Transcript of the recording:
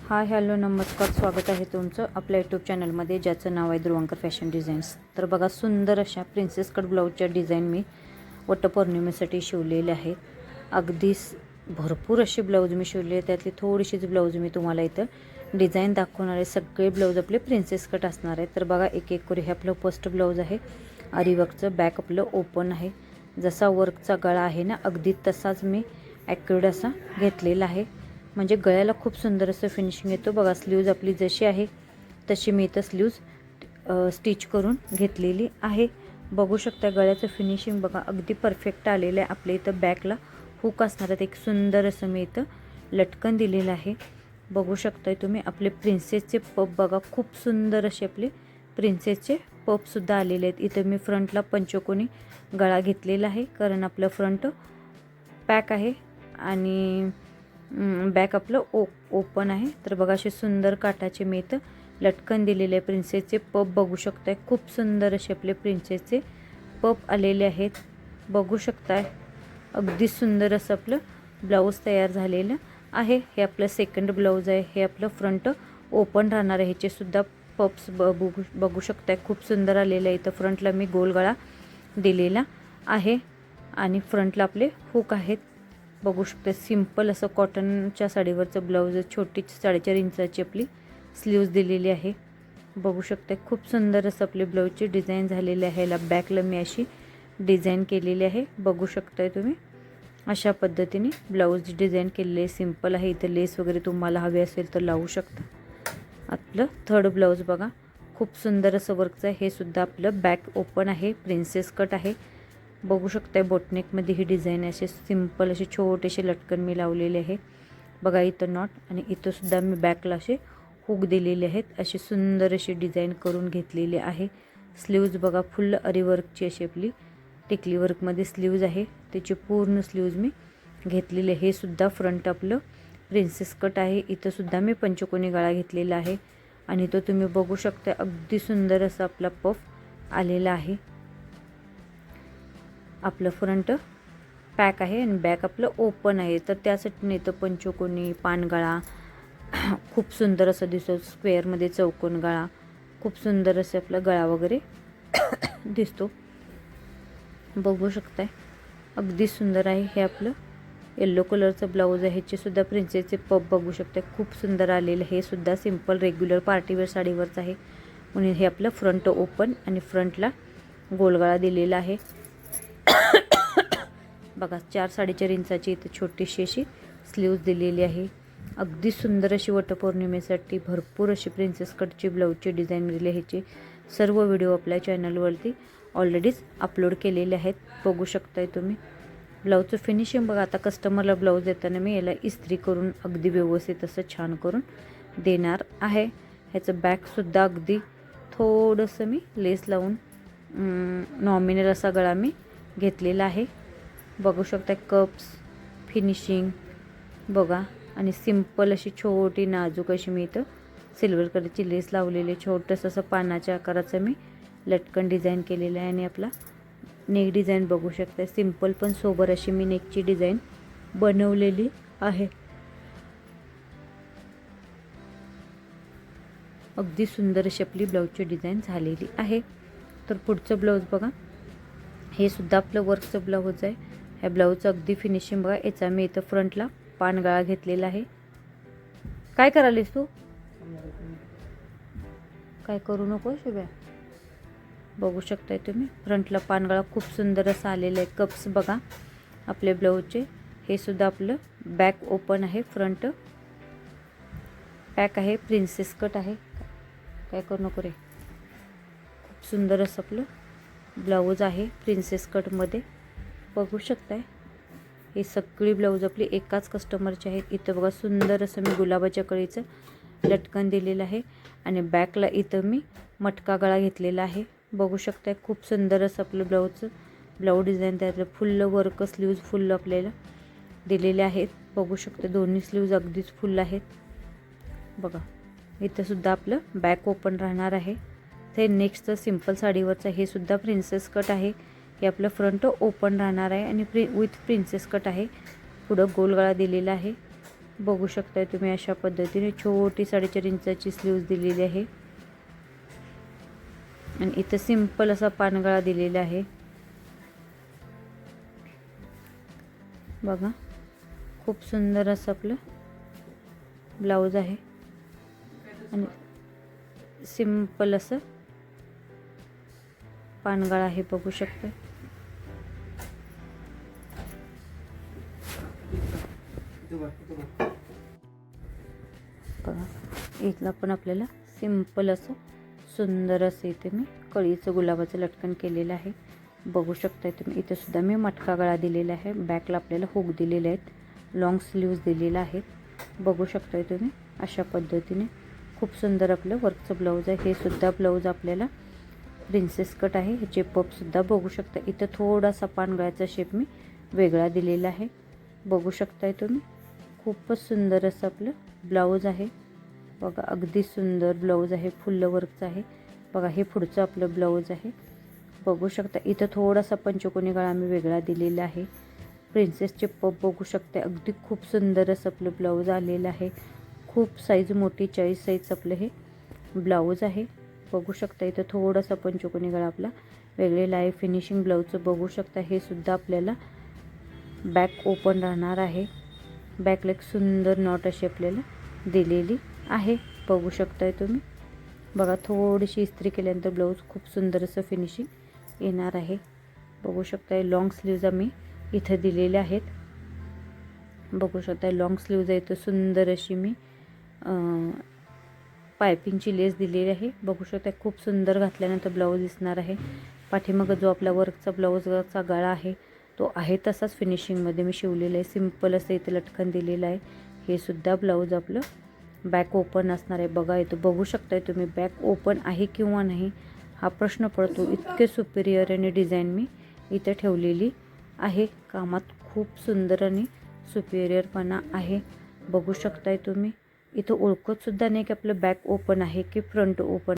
Hi hello नमस्कार, स्वागत आहे तुमचं आपल्या यूट्यूब चॅनलमध्ये ज्याचं नाव आहे ध्रुवंकर फॅशन डिझाईन्स। तर बघा, सुंदर अशा प्रिन्सेस कट ब्लाऊजच्या डिझाईन मी वटपौर्णिमेसाठी शिवलेले आहेत। अगदी भरपूर असे ब्लाऊज मी शिवले, त्यातली थोडीशीच ब्लाऊज मी तुम्हाला इथं डिझाईन दाखवणार आहे। सगळे ब्लाऊज आपले प्रिन्सेस कट असणार आहेत। तर बघा, एक एक करून हे आपलं फर्स्ट ब्लाऊज आहे, आरी वर्कचं। बॅक आपलं ओपन आहे, जसा वर्कचा गळा आहे ना अगदी तसाच मी ॲक्युरेट असा घेतलेला आहे, म्हणजे गळ्याला खूप सुंदर असं फिनिशिंग येतो। बघा, स्लीव्ज आपली जशी आहे तशी मी इथं स्लीव्ज स्टिच करून घेतलेली आहे। बघू शकता गळ्याचं फिनिशिंग बघा, अगदी परफेक्ट आलेलं आहे। आपल्या इथं बॅकला हुक असणार आहेत, एक सुंदर असं मी इथं लटकन दिलेलं आहे। बघू शकताय तुम्ही आपले प्रिन्सेसचे पप बघा, खूप सुंदर असे आपले प्रिन्सेसचे पपसुद्धा आलेले आहेत। इथं मी फ्रंटला पंचकोनी गळा घेतलेला आहे, कारण आपलं फ्रंट पॅक आहे आणि बॅक आपलं ओपन आहे। तर बघा, असे सुंदर काठाचे मी इथं लटकन दिलेले आहे। प्रिन्सेसचे पप बघू शकताय, खूप सुंदर असे आपले प्रिन्सेसचे पप आलेले आहेत। बघू शकताय अगदी सुंदर असं आपलं ब्लाऊज तयार झालेलं आहे। हे आपलं सेकंड ब्लाऊज आहे, हे आपलं फ्रंट ओपन राहणार आहे। ह्याचे सुद्धा पप्स बघू शकताय, खूप सुंदर आलेलं आहे। इथं फ्रंटला मी गोल गळा दिलेला आहे आणि फ्रंटला आपले हुक आहेत। बघू शकते सिंपल असं कॉटनच्या साडीवरचं ब्लाऊज, छोटी 4.5 इंचाची आपली स्लीव्ज दिलेली आहे। बघू शकते खूप सुंदर असं आपले ब्लाऊजची डिझाईन झालेली आहे। याला बॅकला मी अशी डिझाईन केलेली आहे। बघू शकताय तुम्ही अशा पद्धतीने ब्लाऊज डिझाईन केलेले, सिंपल आहे। इथं लेस वगैरे तुम्हाला हवे असेल तर लावू शकता। आपलं थर्ड ब्लाऊज बघा, खूप सुंदर असं वर्कचं आहे। हे सुद्धा आपलं बॅक ओपन आहे, प्रिन्सेस कट आहे। बघू शकताय बोटनेकमध्ये ही डिझाईन असे सिंपल असे छोटेसे लटकन मी लावलेले आहे। बघा, इथं नॉट आणि इथं सुद्धा मी बॅकला असे हुक दिलेले आहेत। अशी सुंदर अशी डिझाईन करून घेतलेली आहे। स्लीव्ज बघा, फुल अरी वर्कची अशी आपली टिकली वर्कमध्ये स्लीव्ज आहे, त्याची पूर्ण स्लीव्ज मी घेतलेली आहे। हे सुद्धा फ्रंट आपलं प्रिन्सेस कट आहे। इथं सुद्धा मी पंचकोनी गळा घेतलेला आहे आणि तो तुम्ही बघू शकता अगदी सुंदर असा आपला पफ आलेला आहे। आपलं फ्रंट पॅक आहे आणि बॅक आपलं ओपन आहे। तर त्यासाठी नाही तर पंचकोनी पानगळा खूप सुंदर असं दिसतो, स्क्वेअरमध्ये चौकोन गळा खूप सुंदर असं आपला गळा वगैरे दिसतो। बघू शकताय अगदी सुंदर आहे। हे आपलं येलो कलरचं ब्लाऊज आहे, ह्याचे सुद्धा प्रिन्सेसचे पप बघू शकता, खूप सुंदर आलेलं। हे सुद्धा सिंपल रेग्युलर पार्टीवेअर साडीवरचं आहे, म्हणून हे आपलं फ्रंट ओपन आणि फ्रंटला गोलगळा दिलेला आहे। बघा, 4-4.5 इंचाची इथं छोटीशी अशी स्लीव्ज दिलेली आहे। अगदी सुंदर अशी वटपौर्णिमेसाठी भरपूर अशी प्रिन्सेस कटची ब्लाऊजची डिझाईन दिली। ह्याची सर्व व्हिडिओ आपल्या चॅनलवरती ऑलरेडीच अपलोड केलेले आहेत, बघू शकताय तुम्ही। ब्लाऊजचं फिनिशिंग बघा, आता कस्टमरला ब्लाऊज देताना मी याला इस्त्री करून अगदी व्यवस्थित असं छान करून देणार आहे। ह्याचं बॅकसुद्धा अगदी थोडंसं मी लेस लावून नॉमिनल असा गळा मी घेतलेला आहे। बघू शकता कप्स फिनिशिंग बघा, आणि सिंपल अशी छोटी नाजूक अशी मी इथं सिल्वर कलरची लेस लावलेली, छोटंसं असं पानाच्या आकाराचं मी लटकन डिझाईन केलेलं आहे। आणि आपला नेक डिझाईन बघू शकता, सिंपल पण सोबर अशी मी नेकची डिझाईन बनवलेली आहे। अगदी सुंदर अशी आपली ब्लाऊजची डिझाईन झालेली आहे। तर पुढचं ब्लाऊज बघा, हे सुद्धा आपलं वर्कचं ब्लाऊज आहे। ह्या ब्लाऊजचं अगदी फिनिशिंग बघा, याचा मी इथं फ्रंटला पानगळा घेतलेला आहे। काय करालीस तू? काय करू नको शुभ्या। बघू शकताय तुम्ही फ्रंटला पानगळा खूप सुंदर असा आलेला आहे। कप्स बघा आपले ब्लाऊजचे, हे सुद्धा आपलं बॅक ओपन आहे, फ्रंट पॅक आहे, प्रिन्सेस कट आहे। काय करू नको रे। खूप सुंदर असं आपलं ब्लाऊज आहे प्रिन्सेस कटमध्ये, बघू शकताय। हे सगळी ब्लाऊज आपली एकाच कस्टमरचे आहेत। इथं बघा सुंदर असं मी गुलाबाच्या कळीचं लटकन दिलेलं आहे आणि बॅकला इथं मी मटका गळा घेतलेला आहे। बघू शकताय खूप सुंदर असं आपलं ब्लाऊज डिझाईन, त्यातलं फुल्ल वर्क स्लीव्ज फुल्ल आपल्याला दिलेले आहेत। बघू शकता दोन्ही स्लीव्ज अगदीच फुल आहेत। बघा, इथं सुद्धा आपलं बॅक ओपन राहणार आहे। ते नेक्स्टचं सिंपल साडीवरचं हे सुद्धा प्रिन्सेस कट आहे। हे आपलं फ्रंट ओपन राहणार आहे आणि विथ प्रिन्सेस कट आहे। पुढं गोल गळा दिलेला आहे। बघू शकताय तुम्ही अशा पद्धतीने छोटी 4.5 इंचाची स्लीव्ज दिलेली आहे आणि इथं सिंपल असा पानगळा दिलेला आहे बघा. खूप सुंदर असं आपलं ब्लाऊज आहे आणि सिंपल असं पानगळा आहे बघू शकता. बघा इथला पण आपल्याला सिंपल असं सुंदर असं इथे मी कळीचं गुलाबाचं लटकन केलेलं आहे बघू शकताय तुम्ही. इथे सुद्धा मी मटका गळा दिलेला आहे. बॅकला आपल्याला हुक दिलेले आहेत. लॉंग स्लीव्ज दिलेला आहेत बघू शकताय तुम्ही. अशा पद्धतीने खूप सुंदर आपलं वर्कचं ब्लाऊज आहे. हे सुद्धा ब्लाऊज आपल्याला प्रिन्सेस कट आहे. ह्याचे पपसुद्धा बघू शकता. इथं थोडासा पानगळ्याचा शेप मी वेगळा दिलेला आहे बघू शकताय तुम्ही. खूपच सुंदर असं आपलं ब्लाऊज आहे बघा. अगदी सुंदर ब्लाऊज आहे. फुल्ल वर्कचं आहे बघा. हे पुढचं आपलं ब्लाऊज आहे बघू शकता. इथं थोडासा पंचकोनी गळा मी वेगळा दिलेला आहे. प्रिन्सेसचे पप बघू शकता. अगदी खूप सुंदर असं आपलं ब्लाऊज आलेलं आहे. खूप साईज मोठी 40 साईज आपलं हे ब्लाऊज आहे बघू शकता. इथं थोडासा पंचकोनी गळा आपला वेगळेला आहे. फिनिशिंग ब्लाऊजचं बघू शकता. हे सुद्धा आपल्याला बॅक ओपन राहणार आहे. बॅकला एक सुंदर नॉट अशी आपल्याला दिलेली आहे बघू शकताय तुम्ही. बघा थोडीशी इस्त्री केल्यानंतर ब्लाऊज खूप सुंदर असं फिनिशिंग येणार आहे बघू शकताय. लॉंग स्लीव्ज आम्ही इथं दिलेल्या आहेत बघू शकताय. लॉंग स्लीव्ज आहे तर सुंदर अशी मी पायपिंगची लेस दिलेली आहे बघू शकता. खूप सुंदर घातल्यानंतर ब्लाऊज दिसणार आहे. पाठीमागं जो आपला वर्कचा ब्लाऊजचा गळा आहे तो आहे तसाच फिनिशिंगमध्ये मी शिवलेला आहे. सिंपल असं इथे लटकन दिलेलं आहे. हे सुद्धा ब्लाऊज आपलं बॅक ओपन असणार आहे बघा. इथं बघू शकताय तुम्ही बॅक ओपन आहे किंवा नाही हा प्रश्न पडतो. इतके सुपिरियर आणि डिझाईन मी इथं ठेवलेली आहे. कामात खूप सुंदर आणि सुपिरियरपणा आहे बघू शकताय तुम्ही. इथं ओळखतसुद्धा नाही की आपलं बॅक ओपन आहे की फ्रंट ओपन